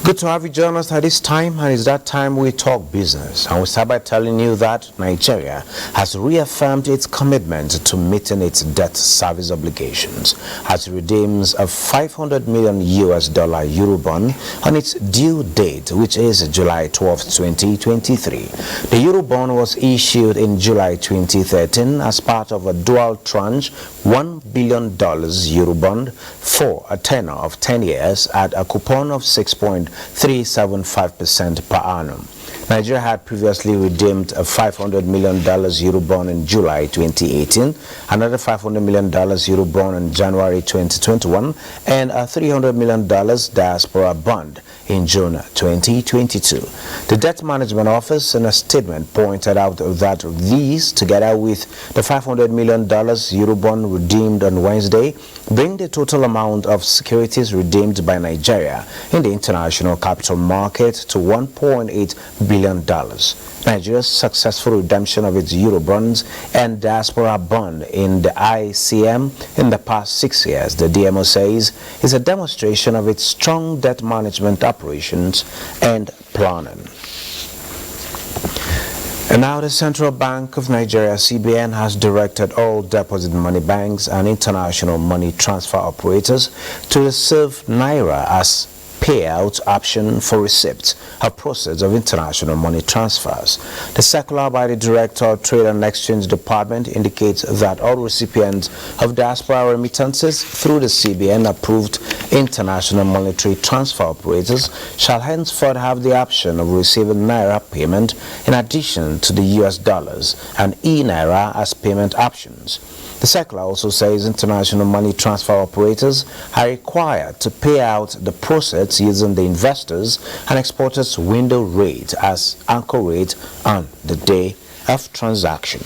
Good to have you join us at this time, and it's that time we talk business. And we start by telling you that Nigeria has reaffirmed its commitment to meeting its debt service obligations as it redeems a $500 million Eurobond on its due date, which is July 12, 2023. The Eurobond was issued in July 2013 as part of a dual tranche $1 billion Eurobond for a tenor of 10 years at a coupon of 6.375% per annum. Nigeria had previously redeemed a $500 million Eurobond in July 2018, another $500 million Eurobond in January 2021, and a $300 million diaspora bond in June 2022. The Debt Management Office, in a statement, pointed out that these, together with the $500 million Eurobond redeemed on Wednesday, bring the total amount of securities redeemed by Nigeria in the international capital market to $1.8 billion. Nigeria's successful redemption of its Eurobonds and diaspora bond in the ICM in the past 6 years, the DMO says, is a demonstration of its strong debt management operations and planning. And now the Central Bank of Nigeria, CBN, has directed all deposit money banks and international money transfer operators to receive Naira as payout option for receipts, a process of international money transfers. The circular by the Director of Trade and Exchange Department indicates that all recipients of diaspora remittances through the CBN-approved international monetary transfer operators shall henceforth have the option of receiving Naira payment in addition to the US dollars and e-Naira as payment options. The circular also says international money transfer operators are required to pay out the proceeds using the investors and exporters window rate as anchor rate on the day of transaction.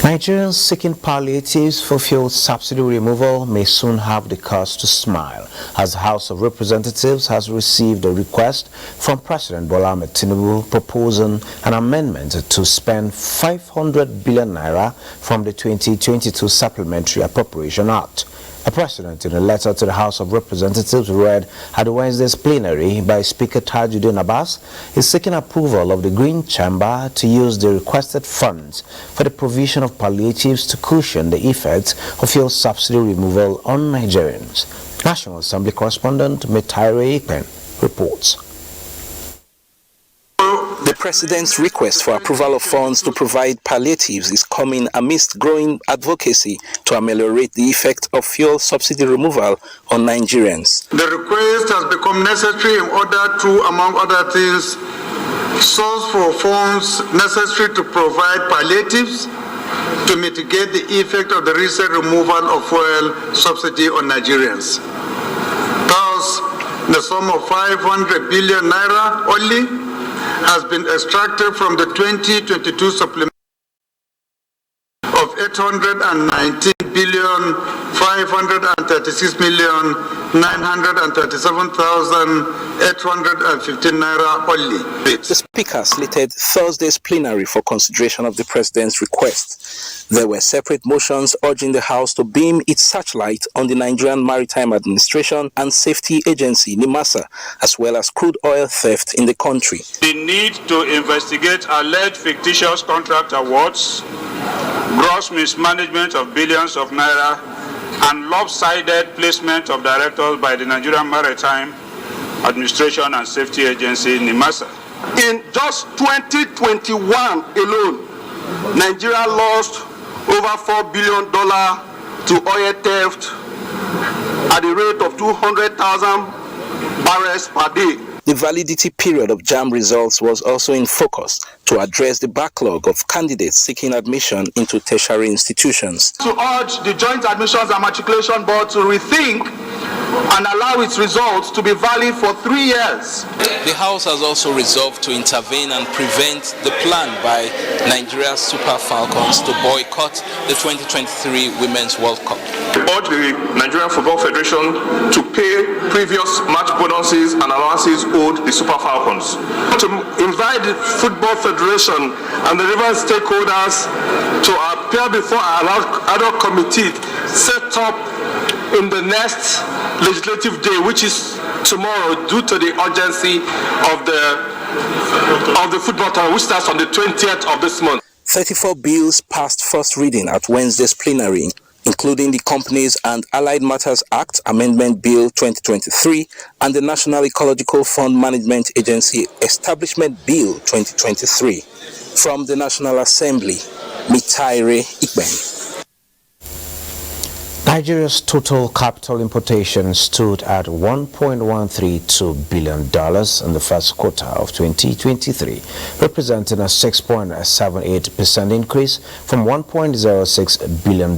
Nigerians seeking palliatives for fuel subsidy removal may soon have the cause to smile, as the House of Representatives has received a request from President Bola Ahmed Tinubu proposing an amendment to spend 500 billion naira from the 2022 Supplementary Appropriation Act. A precedent in a letter to the House of Representatives read at Wednesday's plenary by Speaker Tajuddin Abbas is seeking approval of the Green Chamber to use the requested funds for the provision of palliatives to cushion the effects of fuel subsidy removal on Nigerians. National Assembly correspondent Metaire Ikpen reports. The President's request for approval of funds to provide palliatives is coming amidst growing advocacy to ameliorate the effect of fuel subsidy removal on Nigerians. The request has become necessary in order to, among other things, source for funds necessary to provide palliatives to mitigate the effect of the recent removal of fuel subsidy on Nigerians. Thus, the sum of 500 billion naira only has been extracted from the 2022 supplement of 819 billion 536 million 937,815 naira only. The Speaker slated Thursday's plenary for consideration of the President's request. There were separate motions urging the House to beam its searchlight on the Nigerian Maritime Administration and Safety Agency, NIMASA, as well as crude oil theft in the country. The need to investigate alleged fictitious contract awards, gross mismanagement of billions of naira, and lopsided placement of directors by the Nigerian Maritime Administration and Safety Agency, NIMASA. In just 2021 alone, Nigeria lost over $4 billion to oil theft at the rate of 200,000 barrels per day. The validity period of JAMB results was also in focus to address the backlog of candidates seeking admission into tertiary institutions. To urge the Joint Admissions and Matriculation Board to rethink and allow its results to be valid for 3 years. The House has also resolved to intervene and prevent the plan by Nigeria's Super Falcons to boycott the 2023 Women's World Cup. Urge the Nigerian Football Federation to pay previous match bonuses and allowances owed the Super Falcons. To invite the Football Federation and the relevant stakeholders to appear before an ad hoc committee set up in the next legislative day, which is tomorrow, due to the urgency of the football tournament, which starts on the 20th of this month. 34 bills passed first reading at Wednesday's plenary, including the Companies and Allied Matters Act Amendment Bill 2023 and the National Ecological Fund Management Agency Establishment Bill 2023. From the National Assembly, Mitaire Ikben. Nigeria's total capital importation stood at $1.132 billion in the first quarter of 2023, representing a 6.78% increase from $1.06 billion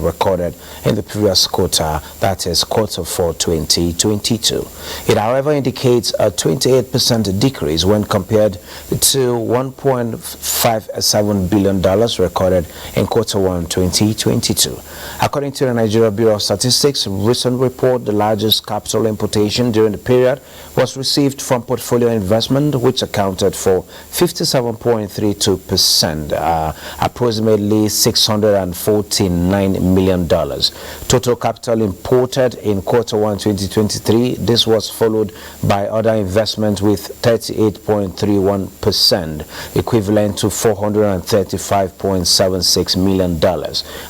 recorded in the previous quarter, that is quarter 4 2022. It, however, indicates a 28% decrease when compared to $1.57 billion recorded in quarter 1 2022. According to the Nigeria Bureau of Statistics recent report, the largest capital importation during the period was received from portfolio investment, which accounted for 57.32%, approximately $649 million. Total capital imported in quarter 1 2023. This was followed by other investment with 38.31%, equivalent to $435.76 million,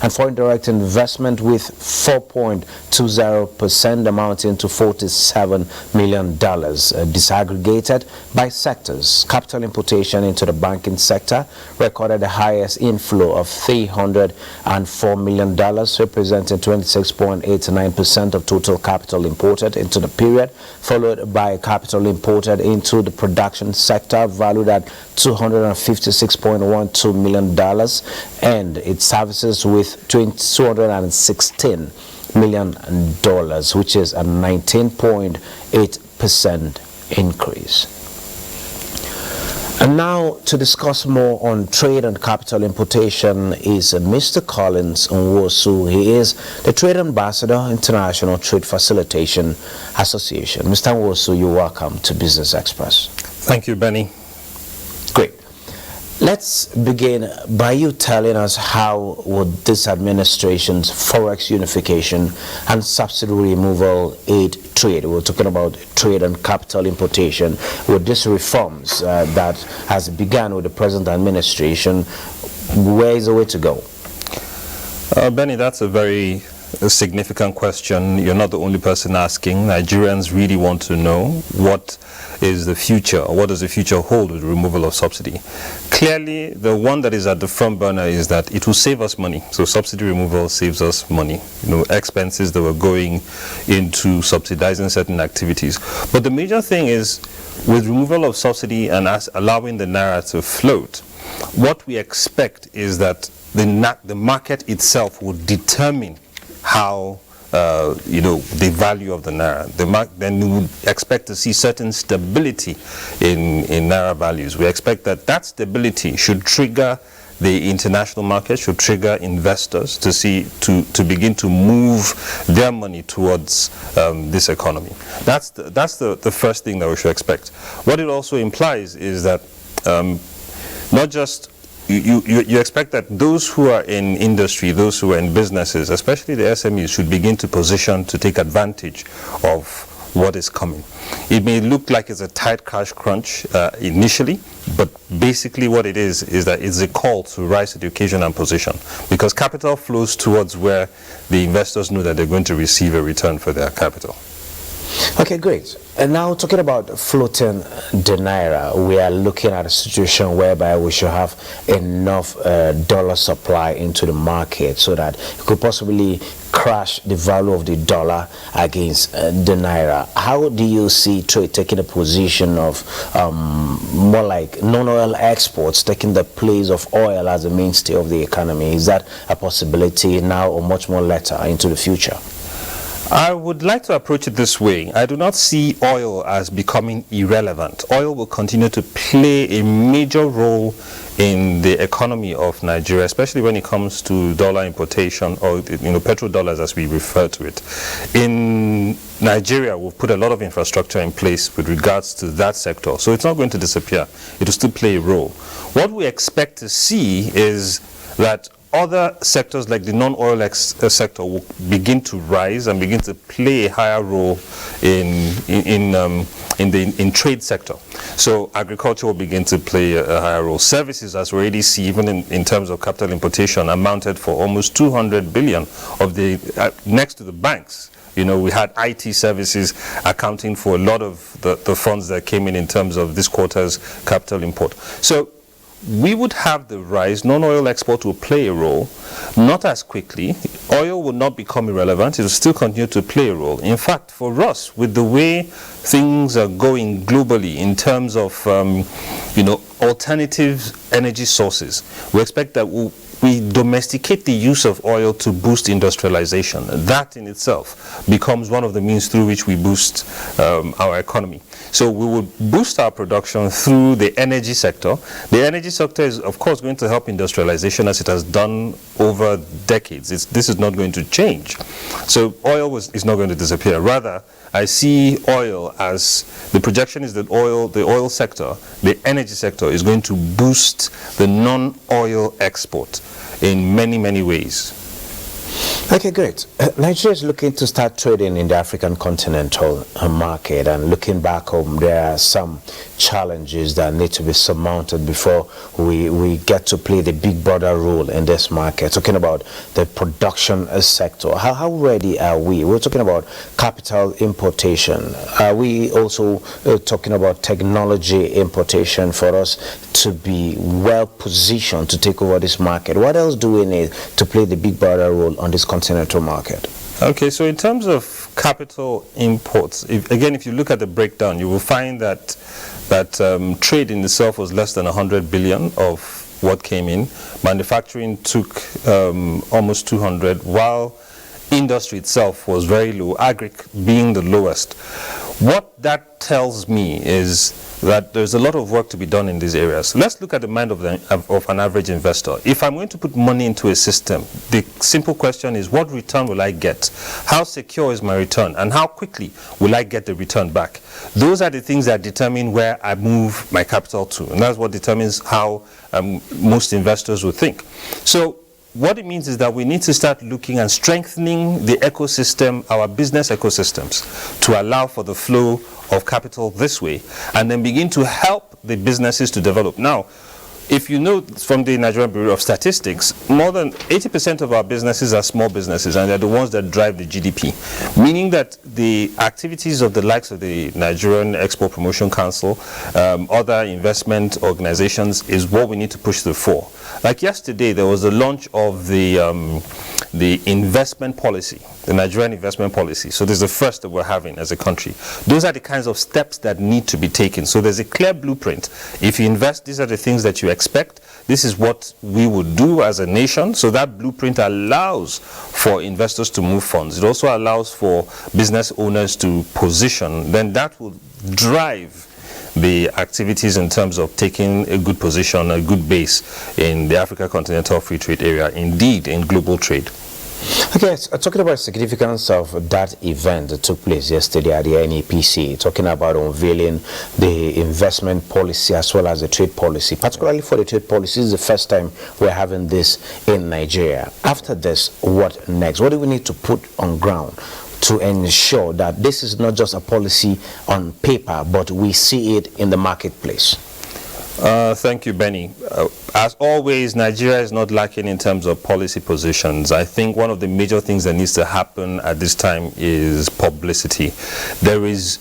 and foreign direct investment with 4.20%, amounting to $47 million. Disaggregated by sectors, capital importation into the banking sector recorded the highest inflow of $304 million, representing 26.89% of total capital imported into the period, followed by capital imported into the production sector valued at $256.12 million, and its services with $216 million, which is a 19.8% increase. And now to discuss more on trade and capital importation is Mr. Collins Nwosu. He is the Trade Ambassador, International Trade Facilitation Association. Mr. Nwosu, you're welcome to Business Express. Thank you, Benny. Great. Let's begin by you telling us how would this administration's Forex unification and subsidy removal aid trade? We're talking about trade and capital importation. With these reforms that has begun with the present administration, where is the way to go? Benny, that's a very significant question. You're not the only person asking. Nigerians really want to know what is the future, or what does the future hold with the removal of subsidy. Clearly, the one that is at the front burner is that it will save us money. So subsidy removal saves us money. Expenses that were going into subsidizing certain activities. But the major thing is, with removal of subsidy and us allowing the naira to float, what we expect is that the market itself will determine how the value of the naira. Then we would expect to see certain stability in naira values. We expect that stability should trigger the international market, should trigger investors to begin to move their money towards this economy. That's the first thing that we should expect. What it also implies is that not just you expect that those who are in industry, those who are in businesses, especially the SMEs, should begin to position to take advantage of what is coming. It may look like it's a tight cash crunch initially, but basically what it is that it's a call to rise to the occasion and position, because capital flows towards where the investors know that they're going to receive a return for their capital. Okay, great. And now talking about floating the naira, we are looking at a situation whereby we should have enough dollar supply into the market so that it could possibly crash the value of the dollar against the naira. How do you see trade taking a position of more like non-oil exports taking the place of oil as a mainstay of the economy? Is that a possibility now or much more later into the future? I would like to approach it this way. I do not see oil as becoming irrelevant. Oil will continue to play a major role in the economy of Nigeria, especially when it comes to dollar importation, or petrodollars as we refer to it. In Nigeria, we've put a lot of infrastructure in place with regards to that sector, so it's not going to disappear. It will still play a role. What we expect to see is that other sectors like the non-oil sector will begin to rise and begin to play a higher role in trade sector. So agriculture will begin to play a higher role. Services, as we already see, even in terms of capital importation, amounted for almost 200 billion of the next to the banks. You know, we had IT services accounting for a lot of the funds that came in terms of this quarter's capital import. So we would have the rise. Non-oil export will play a role, not as quickly. Oil will not become irrelevant. It will still continue to play a role. In fact, for us, with the way things are going globally in terms of, alternative energy sources, we expect that we domesticate the use of oil to boost industrialization. That in itself becomes one of the means through which we boost our economy. So we will boost our production through the energy sector. The energy sector is, of course, going to help industrialization as it has done over decades. This is not going to change. So oil is not going to disappear. Rather, I see oil as, the projection is that the oil sector, the energy sector, is going to boost the non-oil export in many, many ways. Okay, great. Nigeria is looking to start trading in the African continental market, and looking back home, there are some challenges that need to be surmounted before we get to play the big brother role in this market. Talking about the production sector, how ready are we? We're talking about capital importation. Are we also talking about technology importation for us to be well positioned to take over this market? What else do we need to play the big brother role on this continental market? Okay, so in terms of capital imports, if you look at the breakdown, you will find that trade in itself was less than 100 billion of what came in. Manufacturing took almost 200, while industry itself was very low, agri being the lowest. What that tells me is that there's a lot of work to be done in these areas. Let's look at the mind of an average investor. If I'm going to put money into a system, the simple question is, what return will I get? How secure is my return? And how quickly will I get the return back? Those are the things that determine where I move my capital to. And that's what determines how most investors will think. So what it means is that we need to start looking and strengthening the ecosystem, our business ecosystems, to allow for the flow of capital this way, and then begin to help the businesses to develop. Now, if you know from the Nigerian Bureau of Statistics, more than 80% of our businesses are small businesses, and they're the ones that drive the GDP, meaning that the activities of the likes of the Nigerian Export Promotion Council, other investment organizations, is what we need to push to the fore. Like yesterday, there was the launch of the investment policy, the Nigerian investment policy. So this is the first that we're having as a country. Those are the kinds of steps that need to be taken. So there's a clear blueprint. If you invest, these are the things that you expect. This is what we would do as a nation. So that blueprint allows for investors to move funds. It also allows for business owners to position. Then that will drive the activities in terms of taking a good position, a good base in the Africa Continental Free Trade Area, indeed in global trade. Okay, talking about the significance of that event that took place yesterday at the NEPC, talking about unveiling the investment policy as well as the trade policy, particularly for the trade policy. This is the first time we're having this in Nigeria. After this, what next? What do we need to put on ground to ensure that this is not just a policy on paper, but we see it in the marketplace? Thank you, Benny. As always, Nigeria is not lacking in terms of policy positions. I think one of the major things that needs to happen at this time is publicity.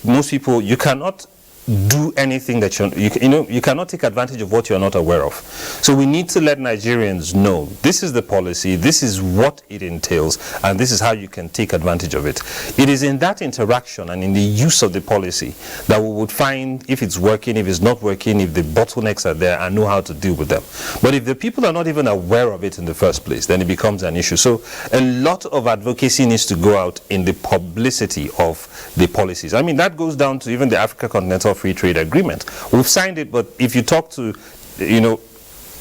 Most people, you cannot do anything that you cannot take advantage of what you're not aware of. So we need to let Nigerians know this is the policy, this is what it entails, and this is how you can take advantage of it. It is in that interaction and in the use of the policy that we would find if it's working, if it's not working, if the bottlenecks are there, and know how to deal with them. But if the people are not even aware of it in the first place, then it becomes an issue. So a lot of advocacy needs to go out in the publicity of the policies. I mean, that goes down to even the Africa Continental Free Trade Agreement. We've signed it, but if you talk to,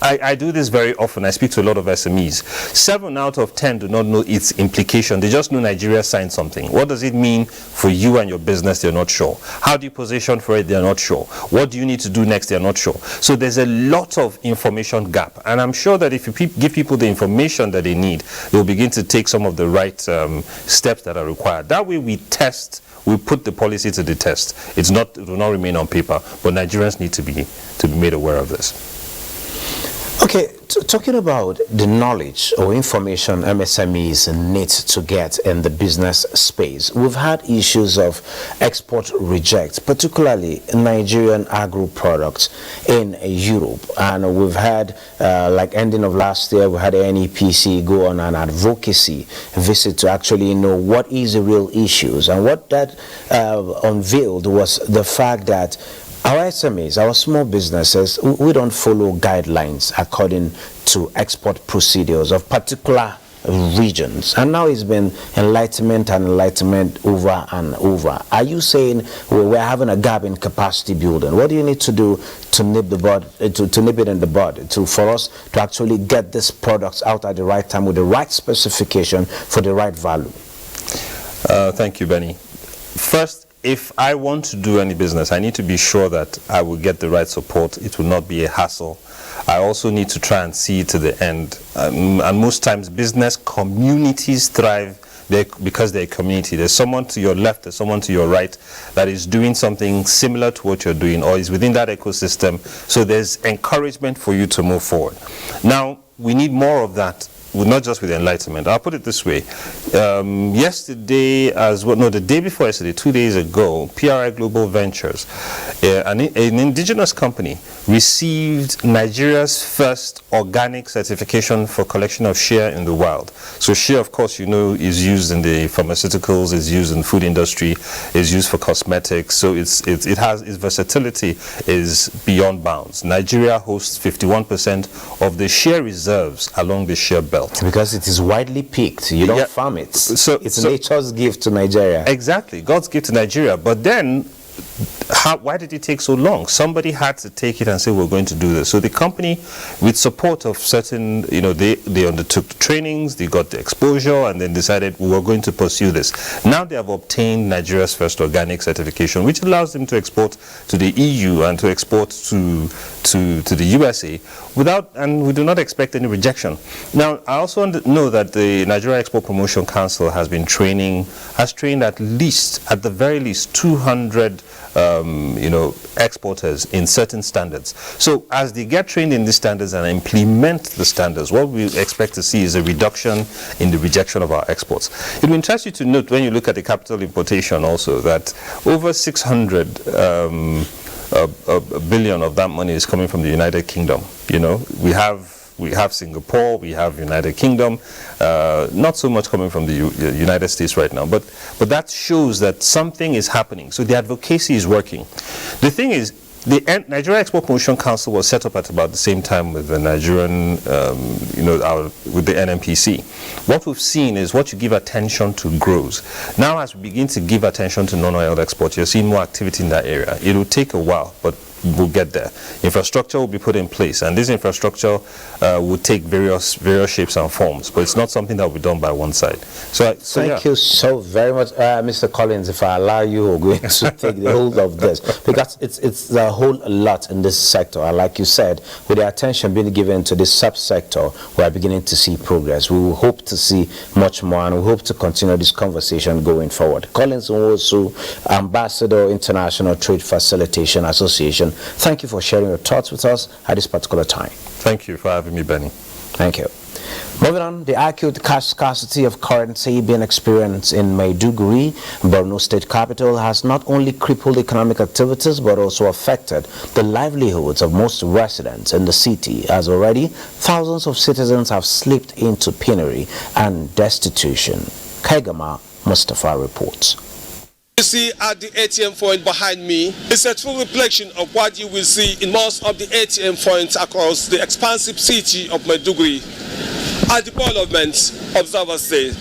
I do this very often. I speak to a lot of SMEs. 7 out of 10 do not know its implication. They just know Nigeria signed something. What does it mean for you and your business? They're not sure. How do you position for it? They're not sure. What do you need to do next? They're not sure. So there's a lot of information gap. And I'm sure that if you give people the information that they need, they'll begin to take some of the right steps that are required. That way we put the policy to the test. It will not remain on paper, but Nigerians need to be made aware of this. Okay, talking about the knowledge or information MSMEs need to get in the business space, we've had issues of export reject, particularly Nigerian agro products in Europe. And we've had, like ending of last year, we had NEPC go on an advocacy visit to actually know what is the real issues. And what that unveiled was the fact that our SMEs, our small businesses, we don't follow guidelines according to export procedures of particular regions. And now it's been enlightenment over and over. Are you saying we're having a gap in capacity building? What do you need to do to nip the bud, to nip it in the bud, for us to actually get these products out at the right time with the right specification for the right value? Thank you, Benny. First, if I want to do any business, I need to be sure that I will get the right support. It will not be a hassle. I also need to try and see to the end. And most times, business communities thrive because they're a community. There's someone to your left, there's someone to your right that is doing something similar to what you're doing or is within that ecosystem. So there's encouragement for you to move forward. Now, we need more of that. Not just with enlightenment. I'll put it this way. The day before yesterday, 2 days ago, PRI Global Ventures, an indigenous company, received Nigeria's first organic certification for collection of shea in the wild. So shea, of course, is used in the pharmaceuticals, is used in the food industry, is used for cosmetics. So its versatility is beyond bounds. Nigeria hosts 51% of the shea reserves along the shea belt. Because it is widely picked. You don't farm it. So it's nature's gift to Nigeria. Exactly. God's gift to Nigeria. But then, why did it take so long? Somebody had to take it and say, we're going to do this. So the company, with support of certain, they undertook the trainings, they got the exposure, and then decided we were going to pursue this. Now they have obtained Nigeria's first organic certification, which allows them to export to the EU and to export to the USA and we do not expect any rejection. Now, I also know that the Nigeria Export Promotion Council has trained at the very least 200 exporters in certain standards. So as they get trained in these standards and implement the standards, what we expect to see is a reduction in the rejection of our exports. It will interest you to note when you look at the capital importation also that over 600 billion of that money is coming from the United Kingdom. We have Singapore, we have United Kingdom, not so much coming from the United States right now, but that shows that something is happening. So the advocacy is working. The thing is, the Nigeria Export Promotion Council was set up at about the same time with the Nigerian, with the NMPC. What we've seen is what you give attention to grows. Now, as we begin to give attention to non-oil exports, you're seeing more activity in that area. It will take a while, but we'll get there. Infrastructure will be put in place, and this infrastructure will take various shapes and forms, but it's not something that will be done by one side. Thank you so very much, Mr. Collins. If I allow you, we're going to take the hold of this, because it's a whole lot in this sector. And like you said, with the attention being given to this subsector, we are beginning to see progress. We will hope to see much more, and we hope to continue this conversation going forward. Collins Nwosu, Ambassador, International Trade Facilitation Association, thank you for sharing your thoughts with us at this particular time. Thank you for having me, Benny. Thank you. Moving on, the acute scarcity of currency being experienced in Maiduguri, Borno State capital, has not only crippled economic activities but also affected the livelihoods of most residents in the city, as already thousands of citizens have slipped into penury and destitution. Kaigama Mustafa reports. You see at the ATM point behind me is a true reflection of what you will see in most of the ATM points across the expansive city of Maiduguri. As the development observers say,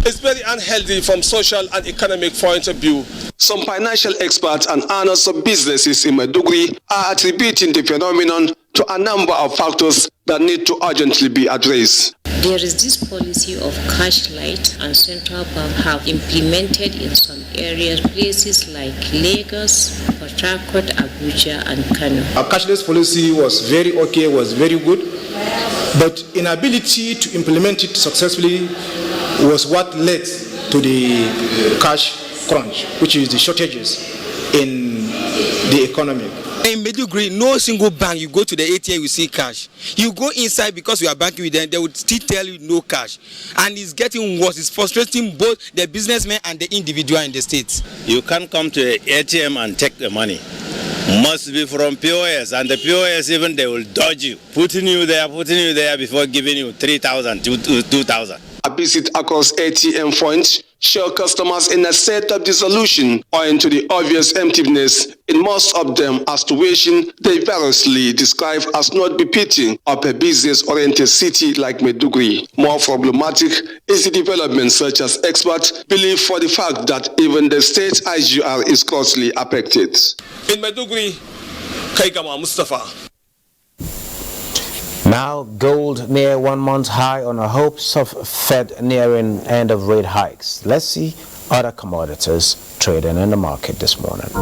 it's very unhealthy from social and economic point of view. Some financial experts and owners of businesses in Maiduguri are attributing the phenomenon to a number of factors that need to urgently be addressed. There is this policy of cash light, and central bank have implemented in some areas, places like Lagos, Port Harcourt, Abuja, and Kano. Our cashless policy was very okay, was very good, but inability to implement it successfully was what led to the cash crunch, which is the shortages in the economy. In Maiduguri, no single bank you go to the ATM you see cash. You go inside because you are banking with them, they would still tell you no cash. And it's getting worse. It's frustrating both the businessmen and the individual in the state. You can't come to the ATM and take the money. Must be from POS, and the POS even they will dodge you, putting you there before giving you 3,000, 2,000. A visit across ATM points show customers in a state of dissolution owing to the obvious emptiness in most of them, a situation they variously describe as not befitting of a business-oriented city like Maiduguri. More problematic is the development such as experts believe for the fact that even the state IGR is closely affected. In Maiduguri, Kaikama Mustafa. Now, gold near 1 month high on the hopes of Fed nearing end of rate hikes. Let's see other commodities trading in the market this morning.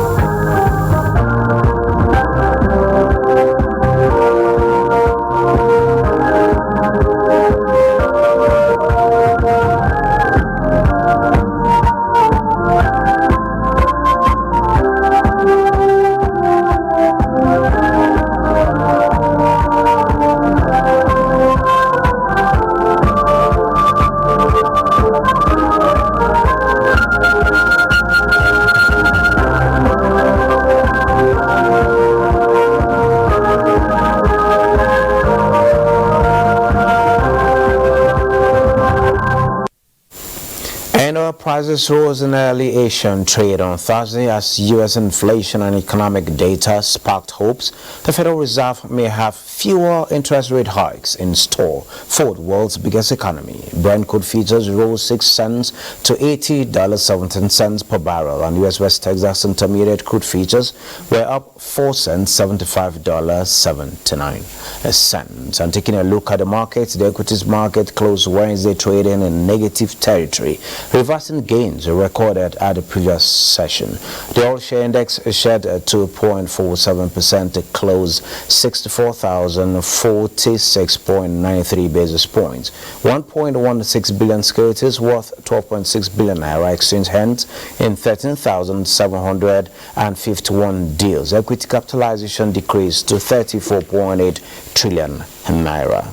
Prices rose in early Asian trade on Thursday as U.S. inflation and economic data sparked hopes the Federal Reserve may have fewer interest rate hikes in store for the world's biggest economy. Brent crude futures rose 6 cents to $80.17 per barrel, and U.S. West Texas Intermediate crude futures were up 4 cents, $75.79. And taking a look at the markets, the equities market closed Wednesday trading in negative territory, reversing gains recorded at the previous session. The oil share index shed 2.47% to close 64,046.93 basis points. 1.16 billion securities worth 12.6 billion naira exchange hands in 13,751 deals. Equity capitalization decreased to 34.8 trillion naira.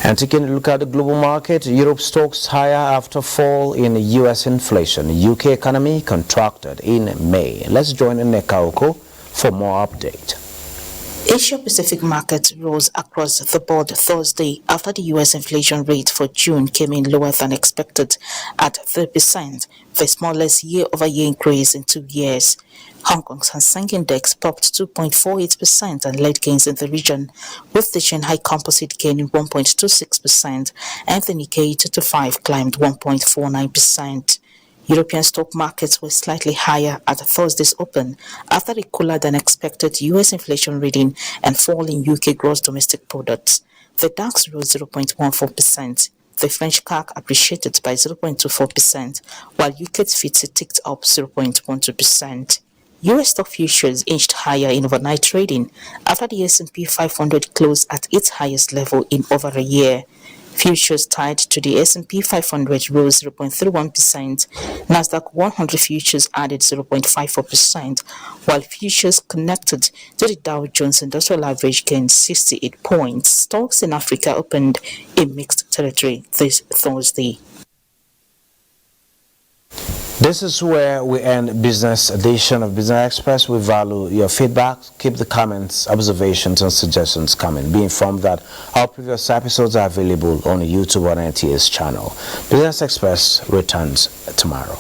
And taking a look at the global market, Europe stocks higher after fall in U.S. inflation. UK economy contracted in May. Let's join Nneka Oko for more update. Asia-Pacific markets rose across the board Thursday after the U.S. inflation rate for June came in lower than expected at 3%, the smallest year-over-year increase in 2 years. Hong Kong's Hang Seng Index popped 2.48% and led gains in the region, with the Shanghai Composite gaining 1.26% and the Nikkei 225 climbed 1.49%. European stock markets were slightly higher at Thursday's open after a cooler than expected U.S. inflation reading and fall in UK gross domestic products. The DAX rose 0.14%. The French CAC appreciated by 0.24%, while UK's FTSE ticked up 0.12%. U.S. stock futures inched higher in overnight trading after the S&P 500 closed at its highest level in over a year. Futures tied to the S&P 500 rose 0.31%. Nasdaq 100 futures added 0.54%, while futures connected to the Dow Jones Industrial Average gained 68 points. Stocks in Africa opened in mixed territory this Thursday. This is where we end business edition of Business Express. We value your feedback. Keep the comments, observations, and suggestions coming. Be informed that our previous episodes are available on the YouTube or NTA's channel. Business Express returns tomorrow.